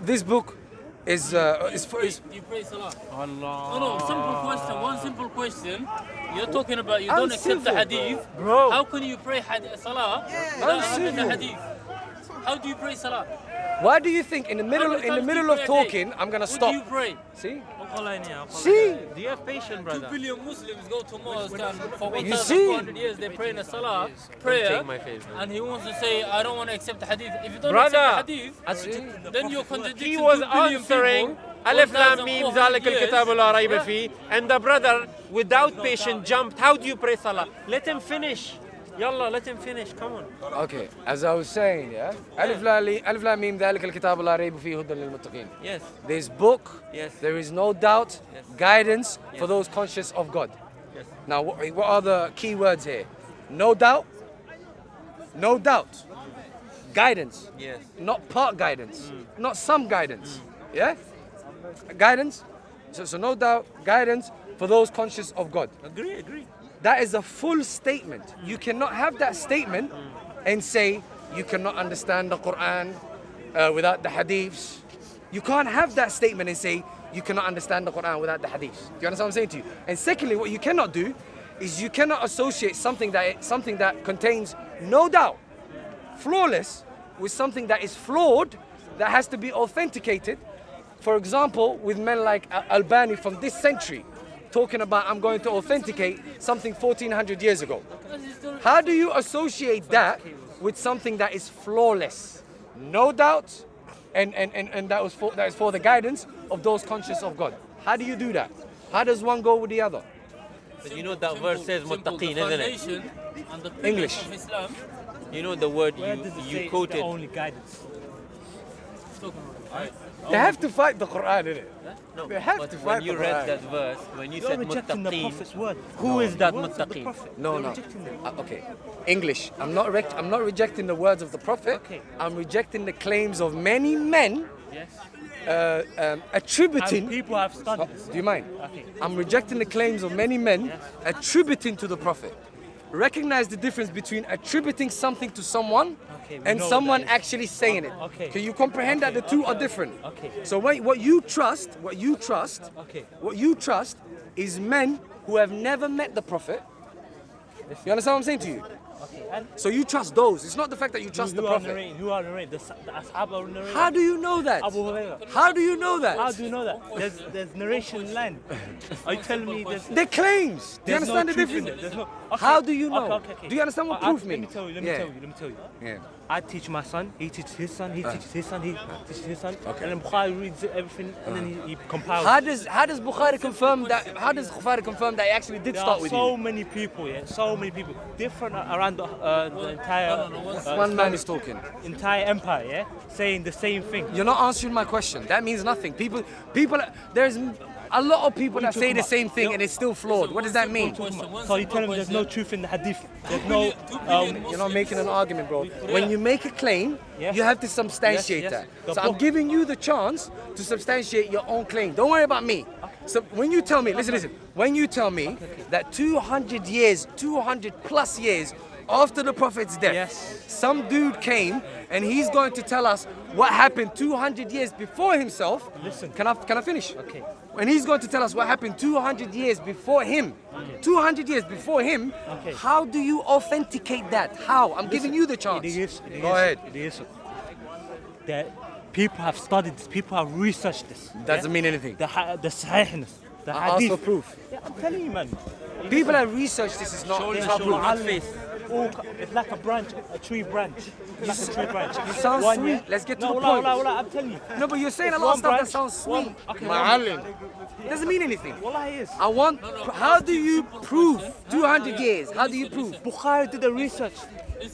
This book is for. You pray salah. Allah. No, simple question. One simple question. You're talking about you don't accept the hadith. Bro. How can you pray salah without accepting the hadith? How do you pray salah? Why do you think in the middle of talking I'm gonna stop? What do you pray? See? See? Do you have patience, 2 brother? billion Muslims go to mosque and for You see? 1,400 years they pray in a salah prayer. Take my face, man. And he wants to say, I don't want to accept the hadith. If you don't Brother, accept the hadith, then you're contradicting He was 2 billion answering people, Alif Lam 1,400 Mim ذلك الكتاب years. لا ريب فيه, and the brother without patience jumped. How do you pray salah? Let him finish. Yalla, let him finish. Come on. Okay, as I was saying, yeah. Alif Lam Mim ذلك الكتاب لا ريب فيه هدى للمتقين. Yes. This book, Yes. there is no doubt, Yes. guidance for those conscious of God. Yes. Now, what are the key words here? No doubt, guidance, Yes. not part guidance, not some guidance, yeah? Guidance, so no doubt, guidance for those conscious of God. Agree. That is a full statement. You cannot have that statement and say you cannot understand the Quran without the hadiths. You can't have that statement and say you cannot understand the Quran without the hadiths. Do you understand what I'm saying to you? And secondly, what you cannot do is you cannot associate something that contains no doubt, flawless, with something that is flawed, that has to be authenticated. For example, with men like Albani from this century, talking about I'm going to authenticate something 1400 years ago. How do you associate that with something that is flawless? No doubt, and that is for the guidance of those conscious of God. How do you do that? How does one go with the other? But you know that verse says muttaqeen, isn't it? English. Of Islam, You know the word you quoted. Only guidance. They have to fight the Quran, innit? No, They have but to when fight you the read Quran. that verse, when you You're said rejecting the muttaqeen, Prophet's word. who is that Words of the muttaqeen? Prophet. No. You're rejecting them. Okay. English. I'm not rejecting the words of the Prophet. Okay. I'm rejecting the claims of many men attributing. And people have studied this. Do you mind? Okay. I'm rejecting the claims of many men attributing to the Prophet. Recognize the difference between attributing something to someone Okay, we and know what someone that is. actually saying it. Okay. Can you comprehend that the two are different? Okay. So what you trust is men who have never met the Prophet. You understand what I'm saying to you? Okay. And So you trust those. It's not the fact that you trust the who are Prophet. narrating? Who are narrating? The Ashab are narrating. How do you know that? Abu Hurairah. How do you know that? How do you know that? There's narration in line. Are you telling me there's They're claims. Do you there's understand no the truth in difference? it? There's no, How do you know? Okay. Do you understand what proof means? Let me tell you. Yeah. I teach my son, he teaches his son, he teaches his son, he teaches his son, and then Bukhari reads everything, and then he compiles. How does Bukhari confirm that? How does Bukhari confirm that he actually did There start are with so you? many people, different around the entire One man is talking. entire empire, saying the same thing. You're not answering my question. That means nothing. People. There's a lot of people that say the same thing and it's still flawed. What does that mean? So you tell me there's no truth in the hadith. There's no. You're not making an argument, bro. When you make a claim, Yes. you have to substantiate Yes. that. The So I'm book- giving you the chance to substantiate your own claim. Don't worry about me. So when you tell me, listen, when you tell me that 200 plus years after the Prophet's death, Yes. some dude came and he's going to tell us what happened 200 years before himself. Listen. Can I finish? Okay. And he's going to tell us what happened 200 years before him. 200 years before him. Okay. How do you authenticate that? How? I'm giving you the chance. Go ahead. It is. That people have studied this. People have researched this. Doesn't mean anything. The sahihness. The I asked hadith. for proof. Yeah, I'm telling you, man. People have researched this is not it's not proof. It's like a branch, a tree branch. It's like a tree branch. You sound One, sweet. yeah. Let's get to No, the point. I'm telling you. No, but you're saying a It's lot of one stuff that branch, sounds sweet. one- okay, Ma'alim. It doesn't mean anything. Wallah, he is. I want. How do you prove 200 years? How do you prove? Bukhari did the research.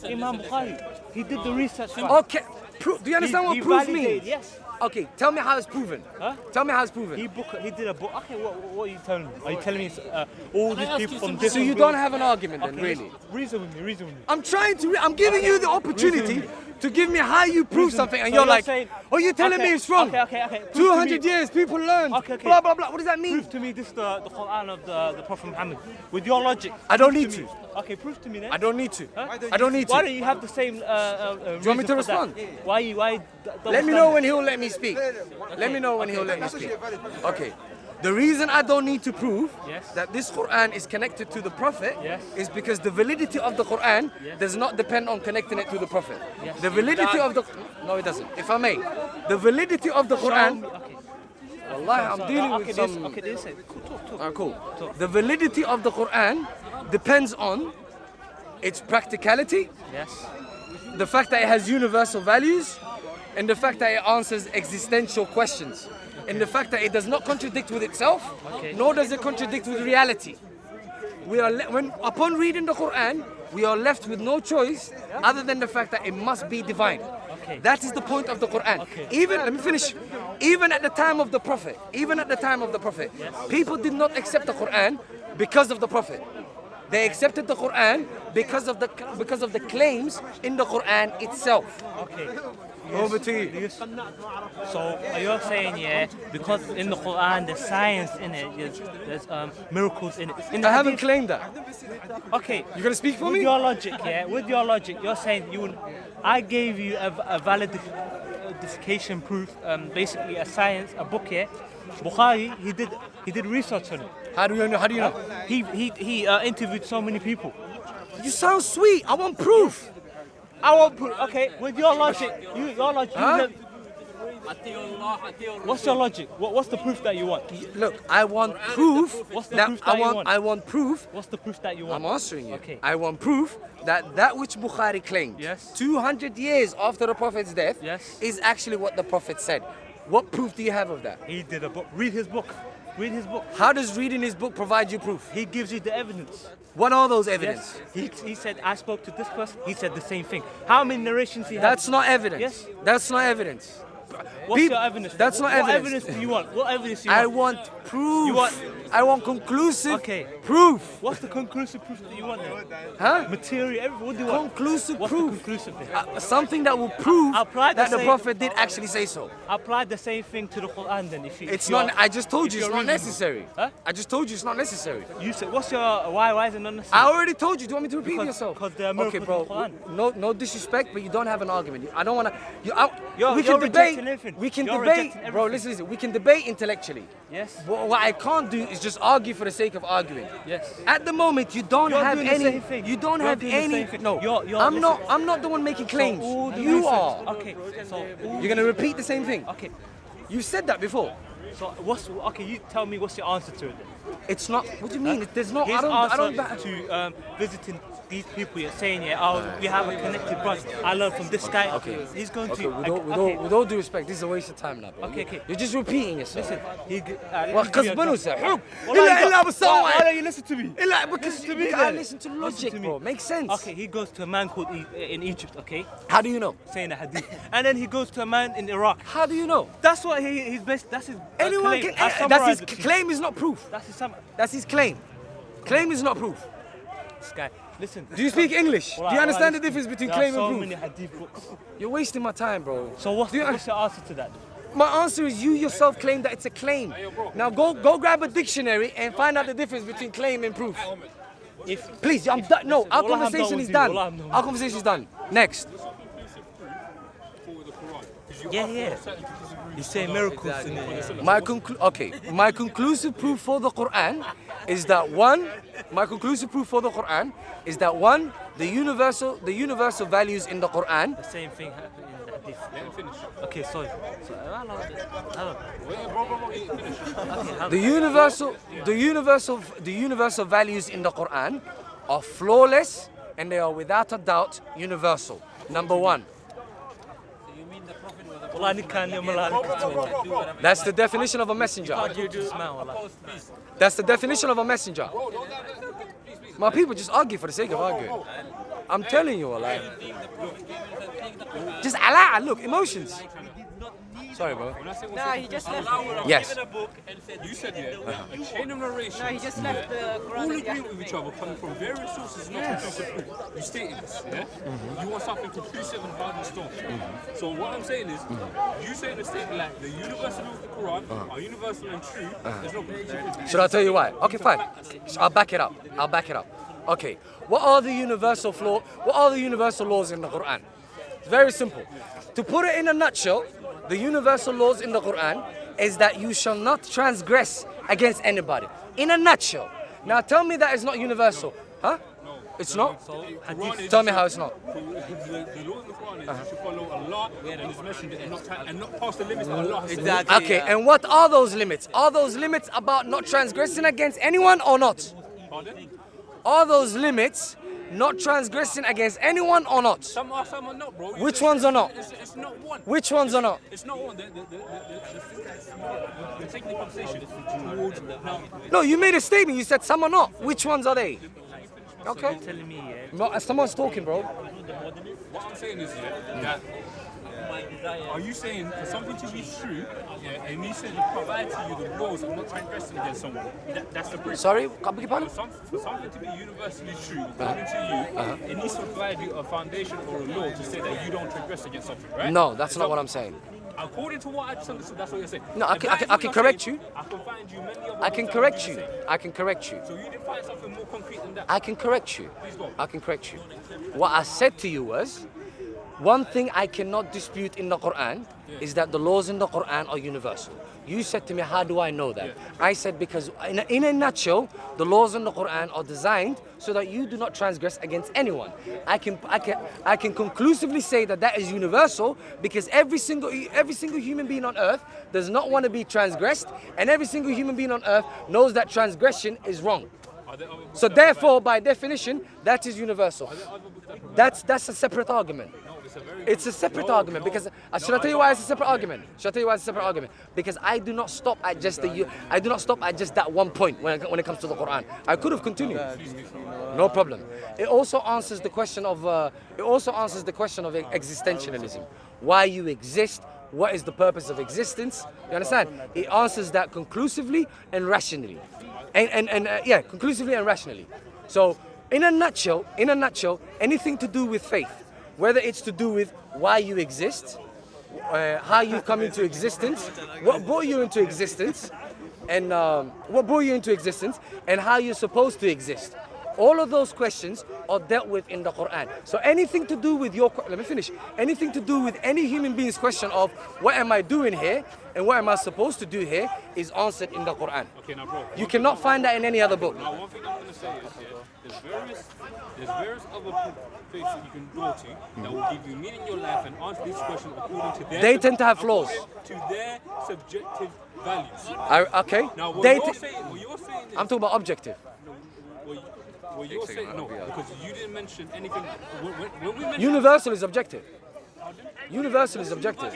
Imam Bukhari, he did the research. Okay. Do you understand what He proof validated, means? Yes. Okay. Tell me how it's proven. Huh? Tell me how it's proven. He did a book. Okay, what are you telling me? Are you telling me it's, all these ask people you from something? different? So you don't have an argument then, really? Reason with me. I'm trying to. I'm giving you the opportunity to give me how you prove something, and So you're you're like, saying- oh, you're telling me it's wrong. Okay. Prove to 200 me- years, people learned. Okay. Blah, blah, blah. What does that mean? Prove to me this the Quran of the Prophet Muhammad. With your logic. I don't prove need me. Okay, prove to me then. I don't need to. Huh? I don't need Why to. don't you have the same Do you want me to reason for that? respond? Why Let me know when he'll let me speak. Let me know when he'll let me speak. Okay. The reason I don't need to prove Yes. that this Quran is connected to the Prophet Yes. is because the validity of the Quran does not depend on connecting it to the Prophet. Yes. The validity of the No, it doesn't. If I may, the validity of the Quran. Okay. Wallahi, I'm dealing with some. Okay, this is talk. Alright, cool. The validity of the Quran depends on its practicality, Yes. the fact that it has universal values, and the fact that it answers existential questions, and the fact that it does not contradict with itself, Okay. nor does it contradict with reality. We are upon reading the Quran, we are left with no choice other than the fact that it must be divine. Okay. That is the point of the Quran. Okay. Even let me finish. Even at the time of the Prophet, people did not accept the Quran because of the Prophet. They accepted the Quran because of the claims in the Quran itself. Okay. Over to you. So you're saying because in the Quran there's science in it, there's miracles in it. In the I haven't hadith- claimed that. Okay. You gonna speak for With me? your logic, with your logic, you're saying I gave you a validation proof, basically a science, a book here. Bukhari, he did research on it. How do you know? He interviewed so many people. You sound sweet. I want proof. I won't prove. Okay, with your logic, Huh? what's your logic? What's the proof that you want? Look, I want proof. What's the proof that you want? I want proof. What's the proof that you want? I'm answering you. Okay. I want proof that which Bukhari claimed Yes. 200 years after the Prophet's death Yes. is actually what the Prophet said. What proof do you have of that? He did a book. Read his book. Read his book. How does reading his book provide you proof? He gives you the evidence. What are those evidence? Yes. He said, I spoke to this person. He said the same thing. How many narrations he had? That's not evidence. Yes. That's not evidence. What's Peop- your evidence? That's not What evidence. evidence do you want? What evidence do you I want? want proof. You want- I want conclusive Okay. proof. What's the conclusive proof that you want then? Huh? Material, everything. What do you want? Conclusive What's proof. the conclusive then? Something that will prove Apply the that the same- Prophet did actually say so. Apply the same thing to the Quran then. It's not. I just told you it's not reasonable. necessary. Huh? I just told you it's not necessary. You said, what's your, why is it not necessary? I already told you. Do you want me to repeat Because- yourself? because there are Okay, miracles bro. in the Quran. No disrespect, but you don't have an argument. I don't want to. We you're can debate. rejecting everything. We can You're debate, rejecting bro. everything. Listen. We can debate intellectually. Yes. But what I can't do is just argue for the sake of arguing. Yes. At the moment, you don't You're have doing the any. same thing. You don't You're have doing the any. same thing. No. You're- I'm not. listen. I'm not the one making claims. So all the You research- are. Okay. So all- You're gonna repeat the same thing. Okay. You said that before. So okay? You tell me what's your answer to it. Then. It's not. What do you mean? There's no. His I don't. answer to visiting these people, you're saying, we have a connected branch. I learned from this guy. Okay. He's going Okay, to. with all due respect, this is a waste of time now, bro. Okay. You're just repeating yourself. Listen, وقصبنوا سحوك إلا إلا بالصوت Why don't you listen to me? إلا because to me I then. listen to Listen logic, to me. bro. Makes sense. Okay, he goes to a man called in Egypt, okay, How do you know? saying a hadith, and then he goes to a man in Iraq. How do you know? That's what he's based. That's his. Anyone claim. can. I That's summarized his it to you. claim is not proof. That's his sum. That's his claim. Claim is not proof. This guy. Listen. Do you speak English? Do you understand the difference between claim There are and so proof? many hadith books. You're wasting my time, bro. So what's Do you- your answer to that? My answer is you yourself claim that it's a claim. Now go grab a dictionary and find out the difference between claim and proof. Please, I'm done. No, our Wallah, I'm done conversation with is you. done. Wallah, I'm done. Our conversation is done. Next. Yeah. He's saying miracles in it. My conclusive proof for the Quran is that one. My conclusive proof for the Quran is that one. The universal values in the Quran. The same thing happened in the hadith. Okay, sorry. The universal values in the Quran are flawless and they are without a doubt universal. Number one. That's the definition of a messenger. That's the definition of a messenger. My people just argue for the sake of arguing. I'm telling you, Allah. Just Allah, look, emotions. Sorry, bro. Nah, he just left. Yes. You said a chain of narration. No, he just left the All Quran. agree with each other, coming from various sources, not conclusive proof. You stated this, yeah? You want something conclusive and hard in stone. So what I'm saying is, you say in a statement like the universal of the Quran are universal and true. There's no conclusive proof. Should I tell you why? Okay, fine. I'll back it up. Okay. What are the universal laws in the Quran? It's very simple. To put it in a nutshell, the universal laws in the Quran is that you shall not transgress against anybody. In a nutshell. Now tell me that is not universal. Huh? It's not? Tell me how it's not. The law in the Quran is you should follow Allah and His Messenger and not pass the limits that Allah has set. Exactly. Okay, and what are those limits? Are those limits about not transgressing against anyone or not? Pardon? Are those limits not transgressing against anyone or not? Some are not, bro. Which ones are not? It's not one. Which ones are not? It's not one. They're taking the conversation towards now. No, you made a statement. You said some are not. Which ones are they? Okay. Telling me, No, someone's talking, bro. What I'm saying is that are you saying for something to be true, and you said you provide to you the laws of not transgressing against someone? That's the proof. Sorry, beg your pardon? For something to be universally true, according to you, it needs to provide you a foundation or a law to say that you don't transgress against something, right? No, that's not what I'm saying. According to what I just understood, that's what you're saying. No, I If that is can what you're correct saying, you. I can find you many other I can ones that correct do you. the same. I can correct you. So you did find something more concrete than that. I can correct you. Please go. I can correct you. What I said to you was, one thing I cannot dispute in the Quran is that the laws in the Quran are universal. You said to me, how do I know that? I said because in a nutshell, the laws in the Quran are designed so that you do not transgress against anyone. I can conclusively say that that is universal because every single human being on earth does not want to be transgressed, and every single human being on earth knows that transgression is wrong. So therefore, by definition, that is universal. That's a separate argument. It's a separate argument because should I tell you why it's a separate argument? Because I do not stop at just that one point when it comes to the Quran. I could have continued. No problem. It also answers the question of existentialism. Why you exist? What is the purpose of existence? You understand? It answers that conclusively and rationally. Conclusively and rationally. So, in a nutshell, anything to do with faith, whether it's to do with why you exist, how you come into existence, what brought you into existence, and how you're supposed to exist. All of those questions are dealt with in the Quran. So anything to do with anything to do with any human being's question of what am I doing here and what am I supposed to do here is answered in the Quran. Okay, now, bro. You cannot find that in any other book. Now, one thing I'm going to say is, there's various other faiths that you can go to that will give you meaning in your life and answer these questions according to their... They tend to have flaws. To their subjective values. Okay? Now, what you're saying is... I'm talking about objective. Well, you're saying no, because you didn't mention anything. When we mentioned Universal is objective. Universal is objective.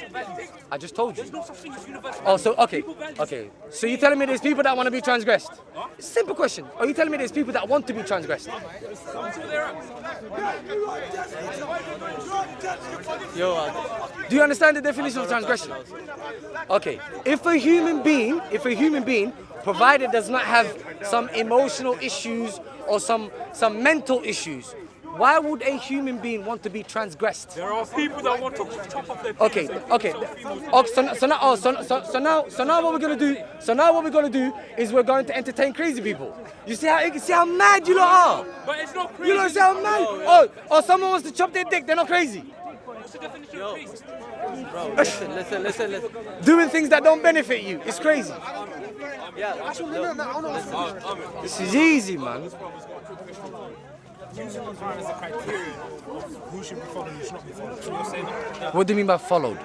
I just told you. there's no such thing as universal. Oh, so okay. So you're telling me there's people that want to be transgressed? It's a simple question. Are you telling me there's people that want to be transgressed? Do you understand the definition of transgression? Okay. If a human being, provided does not have some emotional issues or some mental issues, why would a human being want to be transgressed? There are people that want to chop off their Okay. So now what we're gonna do? Is we're going to entertain crazy people. You see how mad you lot are? But it's not crazy. You know see how mad? Oh, someone wants to chop their dick. They're not crazy. What's the definition of crazy? Bro, listen. Doing things that don't benefit you. It's crazy. Yeah. This is easy, man. Using the Quran as a criterion of who should be followed and who should not be followed. So you're saying that What do you mean by followed?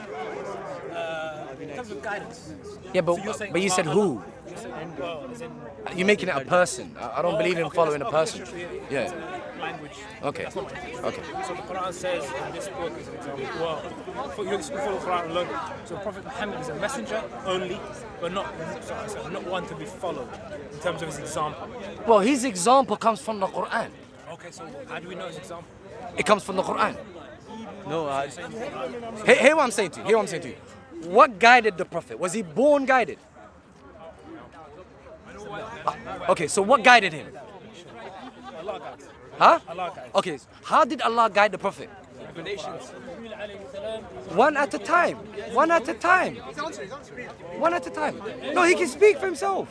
in terms of guidance. Yeah, but you said who? You're making it a person. I don't believe in following a person. Yeah. Language. Okay. That's not true. Okay. So the Quran says in this book, as an example, well, you follow the Quran alone. So Prophet Muhammad is a messenger only, but not one to be followed in terms of his example. Well, his example comes from the Quran. Okay, so how do we know his example? It comes from the Quran. No, Hear what I'm saying to you. what guided the Prophet? Was he born guided? Okay, so what guided him? Allah guides. Huh? Allah guides. Okay, how did Allah guide the Prophet? Revelations. One at a time. One at a time. One at a time. No, he can speak for himself.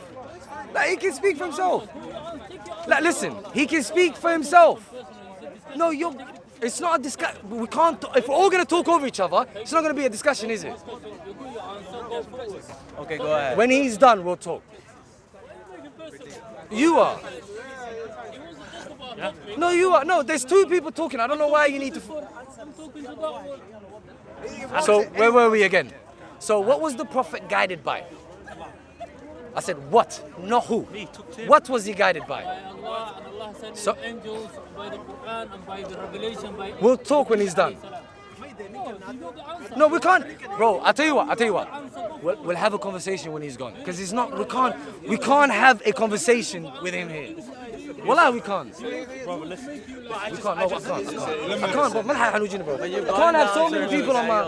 Like, he can speak for himself. Like, listen, he can speak for himself. No, it's not a discussion. We can't. If we're all gonna talk over each other, it's not gonna be a discussion, is it? Okay, go ahead. When he's done, we'll talk. You are. No, you are. No, there's two people talking. I don't know why you need to. So where were we again? So what was the Prophet guided by? I said what, not who. What was he guided by? Allah sent So- his angels by the Quran and by the revelation by. We'll talk when he's done. No, we can't, bro. I'll tell you what. We'll have a conversation when he's gone, because it's not. We can't have a conversation with him here. Wallah, we can't. Brother, listen. We can't. No, I can't. Bro. I can't have so many people on my.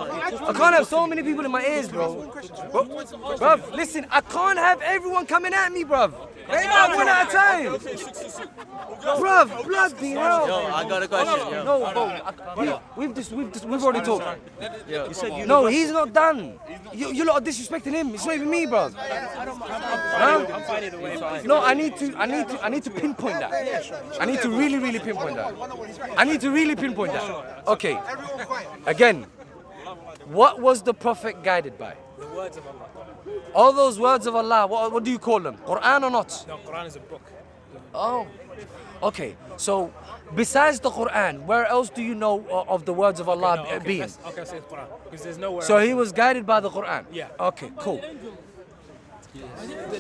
I can't have so many people in my ears, bro. Bruv, listen. I can't have everyone coming at me, bruv. One at a time. Bruv, bloody hell. Yo, I got a question. Yo. No, bro. We've already talked. You said you. No, he's not done. You lot are disrespecting him. It's not even me, bro. Huh? I'm fine either way. No, I need to pinpoint that. I need to really pinpoint that. I need to really pinpoint that. Okay. Again, what was the Prophet guided by? The words of Allah. All those words of Allah, what do you call them? Quran or not? No, Quran is a book. Oh. Okay. So, besides the Quran, where else do you know of the words of Allah No, okay, being? okay, say Quran. Because there's nowhere So else. he was guided by the Quran? Yeah. Okay, cool.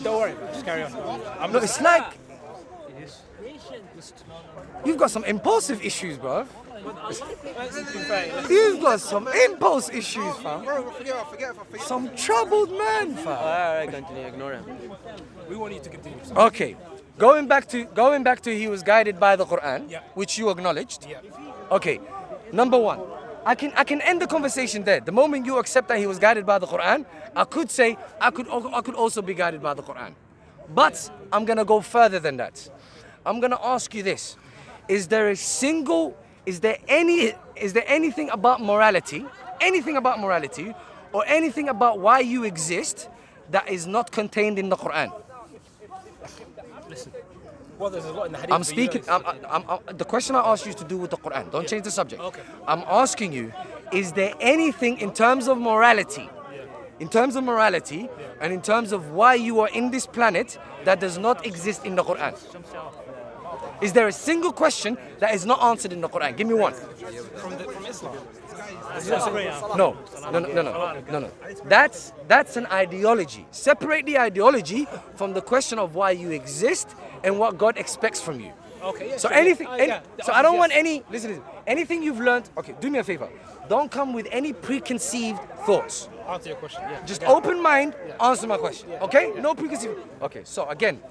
Don't worry, man. Just carry on. No, it's like you've got some impulsive issues, bro. You've got some impulse issues, fam. Some troubled man, fam. Alright, continue. Ignore him. We want you to continue. Okay, going back to he was guided by the Quran, Yeah. which you acknowledged. Yeah. Okay, number one, I can end the conversation there. The moment you accept that he was guided by the Quran, I could say I could also be guided by the Quran. But I'm gonna go further than that. I'm gonna ask you this: Is there anything about morality, or anything about why you exist that is not contained in the Quran? Well, there's a lot in the hadith. I'm but speaking. The question I asked you is to do with the Quran. Don't change the subject. Okay. I'm asking you: Is there anything in terms of morality, and in terms of why you are in this planet that does not exist in the Quran? Is there a single question that is not answered in the Quran? Give me one. From Islam. No. That's an ideology. Separate the ideology from the question of why you exist and what God expects from you. Okay, yeah. So sure, anything, yeah. Yeah. so I don't want any. Listen. Anything you've learned. Okay, do me a favor. Don't come with any preconceived thoughts. Answer your question. Yeah. Just open mind. Answer my question. Okay? No preconceived. Okay. So again,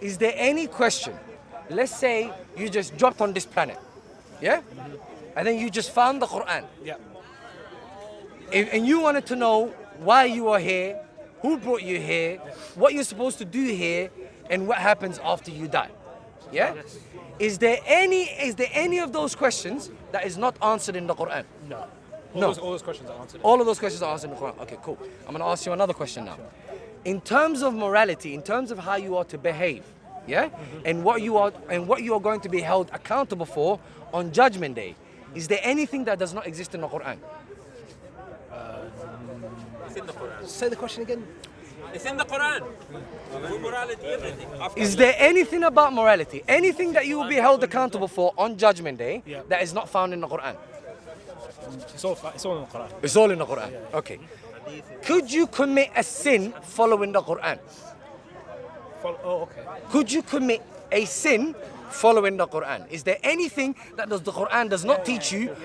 is there any question? Let's say you just dropped on this planet, yeah, and then you just found the Quran, Yeah. and you wanted to know why you are here, who brought you here, what you're supposed to do here, and what happens after you die. Yeah? Is there any of those questions that is not answered in the Quran? No. No. All those questions are answered. All of those questions are answered in the Quran. Okay, cool. I'm going to ask you another question now. In terms of morality, in terms of how you are to behave, yeah, and what you are going to be held accountable for on Judgment Day, is there anything that does not exist in the Quran? It's in the Quran. Say the question again. It's in the Quran. Morality, everything. Is there anything about morality, anything that you will be held accountable for on Judgment Day that is not found in the Quran? It's all in the Quran. It's all in the Quran. Okay. Could you commit a sin following the Quran? Oh, okay. Could you commit a sin following the Quran? Is there anything that the Quran does not teach you